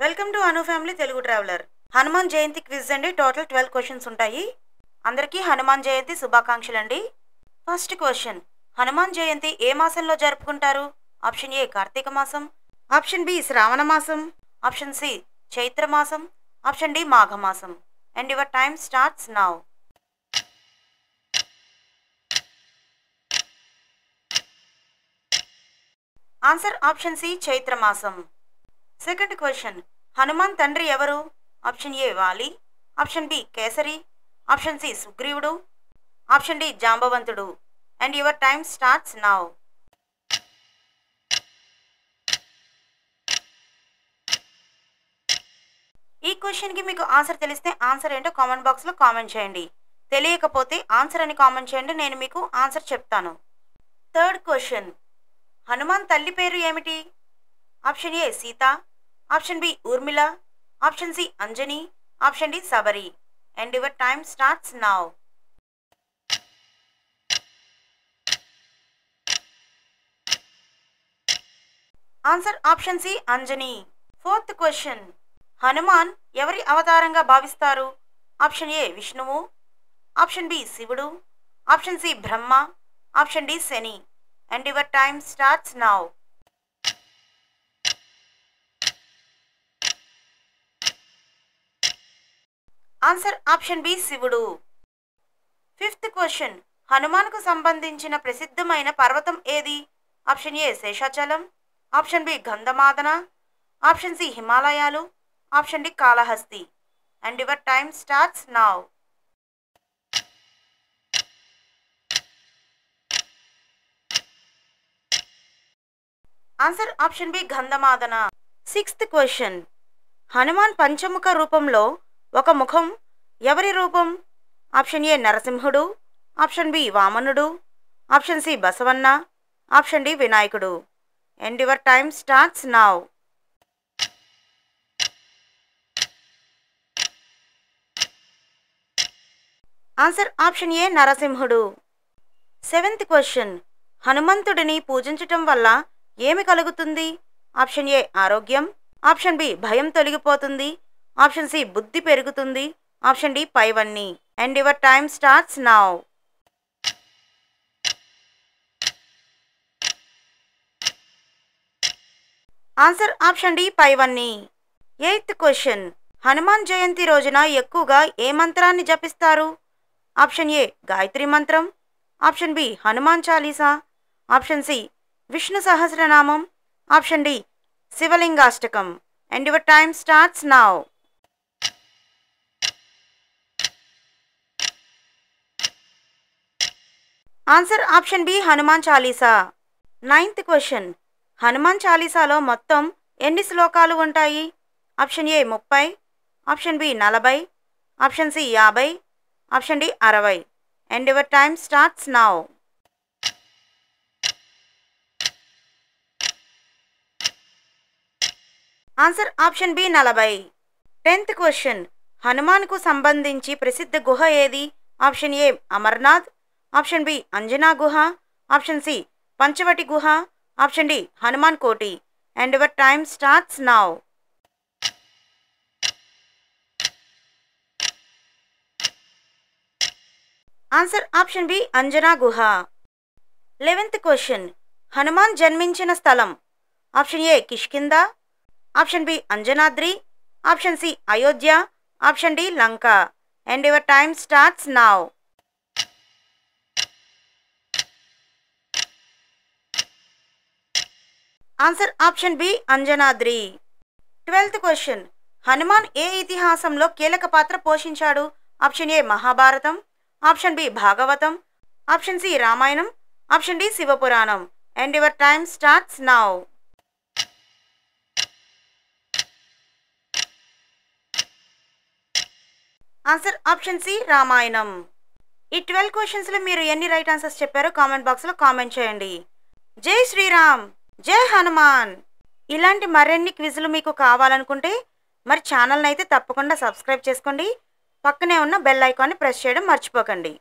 Welcome to Anu family Telugu traveller. Hanuman Jayanti quiz అండి. Total 12 questions ఉంటాయి. అందరికీ హనుమాన్ జయంతి శుభాకాంక్షలు అండి. ఫస్ట్ క్వశ్చన్, హనుమాన్ జయంతి ఏ మాసంలో జరుపుకుంటారు? ఆప్షన్ ఏ కార్తీక మాసం, ఆప్షన్ బి శ్రావణ మాసం, ఆప్షన్ సి చైత్ర మాసం, ఆప్షన్ డి మాఘ మాసం. And your time starts now. Answer option C Chaitra మాసం. సెకండ్ క్వశ్చన్, హనుమాన్ తండ్రి ఎవరు? Option A Vali, option B Kesari, option C సుగ్రీవుడు, ఆప్షన్ డి జాంబవంతుడు. And your time starts now. ఈ క్వశ్చన్కి మీకు ఆన్సర్ తెలిస్తే ఆన్సర్ ఏంటో కామెంట్ బాక్స్లో కామెంట్ చేయండి. తెలియకపోతే ఆన్సర్ అని కామెంట్ చేయండి, నేను మీకు ఆన్సర్ చెప్తాను. థర్డ్ క్వశ్చన్, హనుమాన్ తల్లి పేరు ఏమిటి? Option A Sita, option B Urmila, option C Anjani, option D Shabari. And your time starts now. Answer option C Anjani. Fourth question, Hanuman ఎవరి అవతారంగా భావిస్తారు? ఆప్షన్ ఏ విష్ణువు, ఆప్షన్ బి శివుడు, option C Brahma, option D Shani. And your time starts now. Answer option B శివుడు. Fifth question, హనుమాన్కు సంబంధించిన ప్రసిద్ధమైన పర్వతం ఏది? Option A Seshachalam, option B Gandhamadana, option C హిమాలయాలు, option D Kalahasti. And your time starts now. Answer option B Gandhamadana. Sixth question, Hanuman పంచముఖ రూపంలో ఒక ముఖం ఎవరి రూపం? ఆప్షన్ ఏ నరసింహుడు, ఆప్షన్ బి వామనుడు, option C Basavanna, option D వినాయకుడు. And your time starts now. Answer option A నరసింహుడు. సెవెంత్ క్వశ్చన్, హనుమంతుడిని పూజించటం వల్ల ఏమి కలుగుతుంది? ఆప్షన్ ఏ ఆరోగ్యం, ఆప్షన్ బి భయం తొలగిపోతుంది, ఆప్షన్ సి బుద్ధి పెరుగుతుంది, ఆప్షన్ డి పైవన్నీ. And your time starts now. Answer option D పైవన్నీ. ఎయిత్ క్వశ్చన్, హనుమాన్ జయంతి రోజున ఎక్కువగా ఏ మంత్రాన్ని జపిస్తారు? ఆప్షన్ ఏ గాయత్రి మంత్రం, option B Hanuman Chalisa, option C Vishnu Sahasranamam, option D Shivalingashtakam. And your time starts now. Answer option B Hanuman Chalisa. Ninth question, Hanuman చాలీసాలో మొత్తం ఎన్ని శ్లోకాలు ఉంటాయి? Option A 30, option B 40, option C 50, option D 60. And your time starts now. Answer option B 40. 10th question, హనుమాన్కు సంబంధించి ప్రసిద్ధ గుహ ఏది? Option A Amarnath, option B Anjana గుహ, ఆప్షన్ సి పంచవటి గుహ, ఆప్షన్ డి హనుమాన్ కోటి. And your time starts now. Answer option B Anjana గుహ. 11th question, Hanuman జన్మించిన స్థలం? Option A Kishkindha, option B Anjanadri, option C Ayodhya, option D Lanka. And your time starts now. Answer option B Anjanadri. 12th question, Hanuman ఏ ఇతిహాసంలో కీలక పాత్ర పోషించాడు? Option A Mahabharatam, option B Bhagavatam, option C Ramayanam, option D Shivapuranam. And your time starts now. Answer option C Ramayanam. ఈ 12 క్వశ్చన్స్లో మీరు ఎన్ని right answers చెప్పారో comment బాక్స్లో కామెంట్ చేయండి. జై శ్రీరామ్, జై హనుమాన్. ఇలాంటి మరిన్ని క్విజ్లు మీకు కావాలనుకుంటే మరి ఛానల్ని అయితే తప్పకుండా సబ్స్క్రైబ్ చేసుకోండి. పక్కనే ఉన్న బెల్ ఐకాన్ని ప్రెస్ చేయడం మర్చిపోకండి.